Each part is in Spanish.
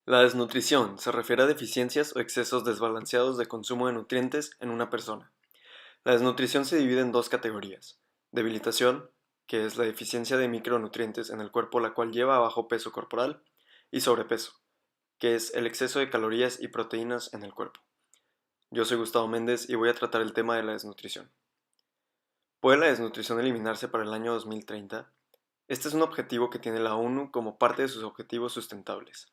La desnutrición se refiere a deficiencias o excesos desbalanceados de consumo de nutrientes en una persona. La desnutrición se divide en dos categorías: debilitación, que es la deficiencia de micronutrientes en el cuerpo la cual lleva a bajo peso corporal, y sobrepeso, que es el exceso de calorías y proteínas en el cuerpo. Yo soy Gustavo Méndez y voy a tratar el tema de la desnutrición. ¿Puede la desnutrición eliminarse para el año 2030? Este es un objetivo que tiene la ONU como parte de sus objetivos sustentables.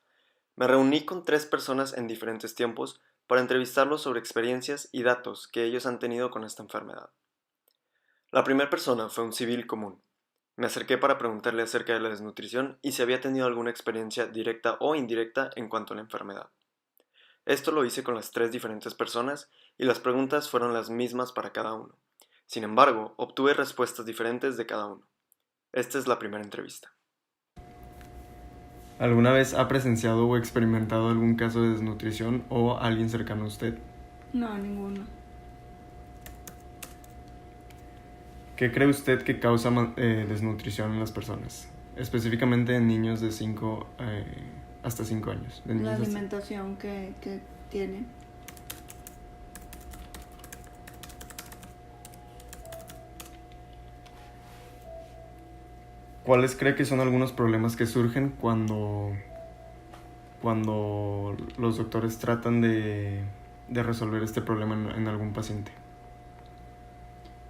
Me reuní con 3 personas en diferentes tiempos para entrevistarlos sobre experiencias y datos que ellos han tenido con esta enfermedad. La primera persona fue un civil común. Me acerqué para preguntarle acerca de la desnutrición y si había tenido alguna experiencia directa o indirecta en cuanto a la enfermedad. Esto lo hice con las 3 diferentes personas y las preguntas fueron las mismas para cada uno. Sin embargo, obtuve respuestas diferentes de cada uno. Esta es la primera entrevista. ¿Alguna vez ha presenciado o experimentado algún caso de desnutrición o alguien cercano a usted? No, ninguno. ¿Qué cree usted que causa desnutrición en las personas? Específicamente en niños de 5 hasta 5 años. La alimentación que tienen. ¿Cuáles cree que son algunos problemas que surgen cuando los doctores tratan de resolver este problema en algún paciente?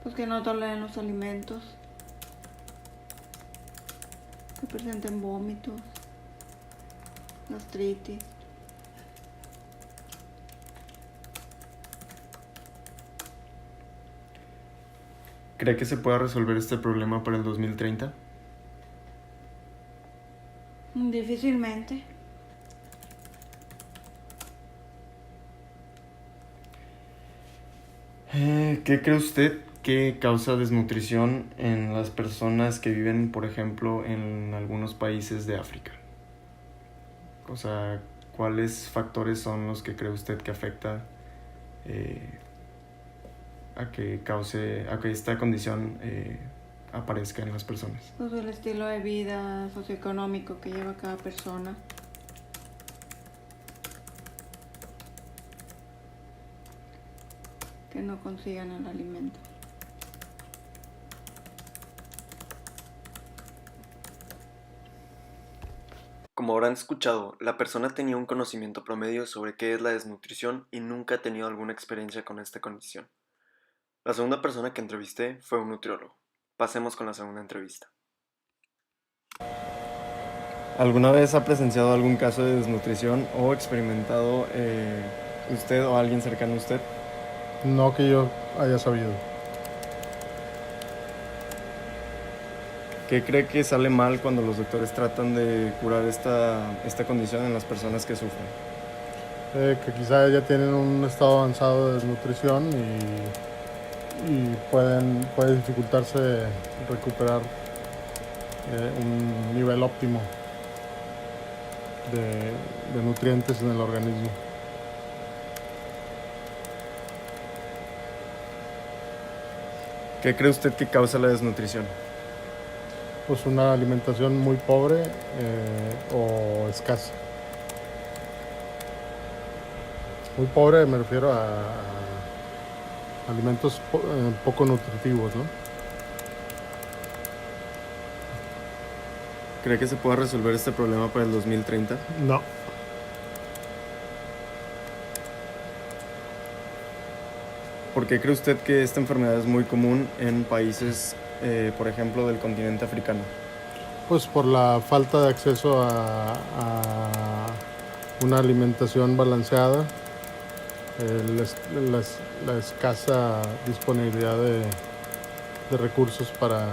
Pues que no toleren los alimentos, que presenten vómitos, gastritis. ¿Cree que se pueda resolver este problema para el 2030? Difícilmente. ¿Qué cree usted que causa desnutrición en las personas que viven, por ejemplo, en algunos países de África? O sea, ¿cuáles factores son los que cree usted que afecta a que esta condición aparezca en las personas? Pues el estilo de vida socioeconómico que lleva cada persona. Que no consigan el alimento. Como habrán escuchado, la persona tenía un conocimiento promedio sobre qué es la desnutrición y nunca ha tenido alguna experiencia con esta condición. La segunda persona que entrevisté fue un nutriólogo. Pasemos con la segunda entrevista. ¿Alguna vez ha presenciado algún caso de desnutrición o experimentado usted o alguien cercano a usted? No que yo haya sabido. ¿Qué cree que sale mal cuando los doctores tratan de curar esta condición en las personas que sufren? Que quizá ya tienen un estado avanzado de desnutrición y puede dificultarse recuperar un nivel óptimo de nutrientes en el organismo. ¿Qué cree usted que causa la desnutrición? Pues una alimentación muy pobre o escasa. Muy pobre me refiero a alimentos poco nutritivos, ¿no? ¿Cree que se pueda resolver este problema para el 2030? No. ¿Por qué cree usted que esta enfermedad es muy común en países, por ejemplo, del continente africano? Pues por la falta de acceso a una alimentación balanceada, la escasa disponibilidad de recursos para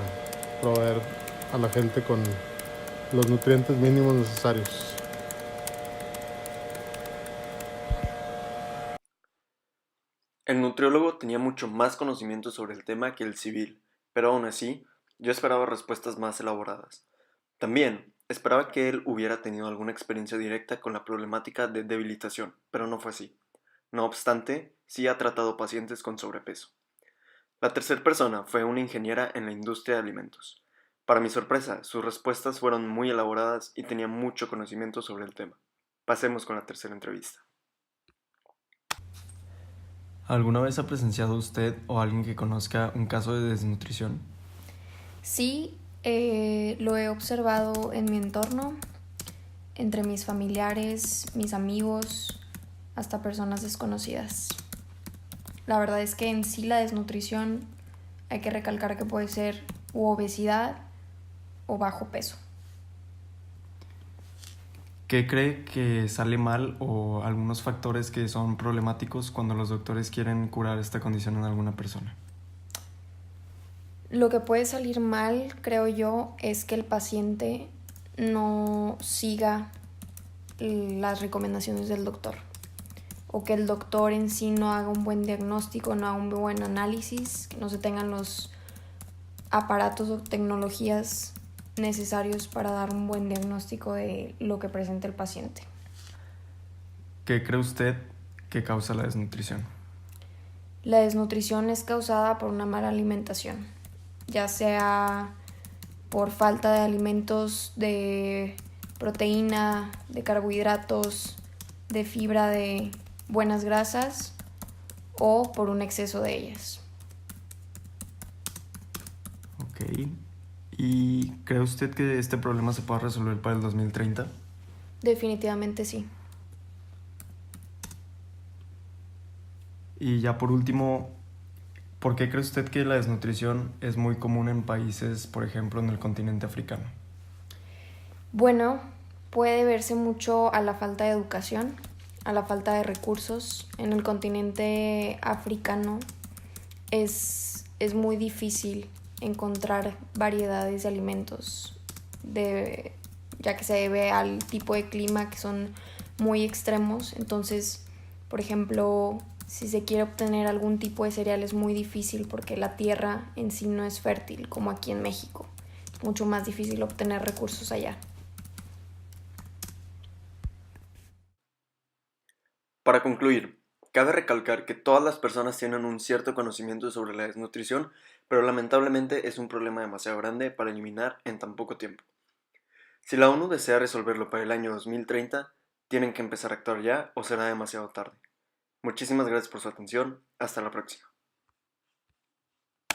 proveer a la gente con los nutrientes mínimos necesarios. El nutriólogo tenía mucho más conocimiento sobre el tema que el civil, pero aún así, yo esperaba respuestas más elaboradas. También esperaba que él hubiera tenido alguna experiencia directa con la problemática de debilitación, pero no fue así. No obstante, sí ha tratado pacientes con sobrepeso. La tercera persona fue una ingeniera en la industria de alimentos. Para mi sorpresa, sus respuestas fueron muy elaboradas y tenía mucho conocimiento sobre el tema. Pasemos con la tercera entrevista. ¿Alguna vez ha presenciado usted o alguien que conozca un caso de desnutrición? Sí, lo he observado en mi entorno, entre mis familiares, mis amigos, hasta personas desconocidas. La verdad es que en sí la desnutrición hay que recalcar que puede ser u obesidad o bajo peso. ¿Qué cree que sale mal o algunos factores que son problemáticos cuando los doctores quieren curar esta condición en alguna persona? Lo que puede salir mal, creo yo, es que el paciente no siga las recomendaciones del doctor, o que el doctor en sí no haga un buen diagnóstico, no haga un buen análisis, que no se tengan los aparatos o tecnologías necesarios para dar un buen diagnóstico de lo que presenta el paciente. ¿Qué cree usted que causa la desnutrición? La desnutrición es causada por una mala alimentación, ya sea por falta de alimentos de proteína, de carbohidratos, de fibra, de buenas grasas o por un exceso de ellas. Ok. ¿Y cree usted que este problema se pueda resolver para el 2030? Definitivamente sí. Y ya por último, ¿por qué cree usted que la desnutrición es muy común en países, por ejemplo, en el continente africano? Bueno, puede verse mucho a la falta de educación, a la falta de recursos. En el continente africano es muy difícil encontrar variedades de alimentos, ya que se debe al tipo de clima que son muy extremos. Entonces, por ejemplo, si se quiere obtener algún tipo de cereal es muy difícil porque la tierra en sí no es fértil, como aquí en México. Es mucho más difícil obtener recursos allá. Para concluir, cabe recalcar que todas las personas tienen un cierto conocimiento sobre la desnutrición, pero lamentablemente es un problema demasiado grande para eliminar en tan poco tiempo. Si la ONU desea resolverlo para el año 2030, tienen que empezar a actuar ya o será demasiado tarde. Muchísimas gracias por su atención. Hasta la próxima.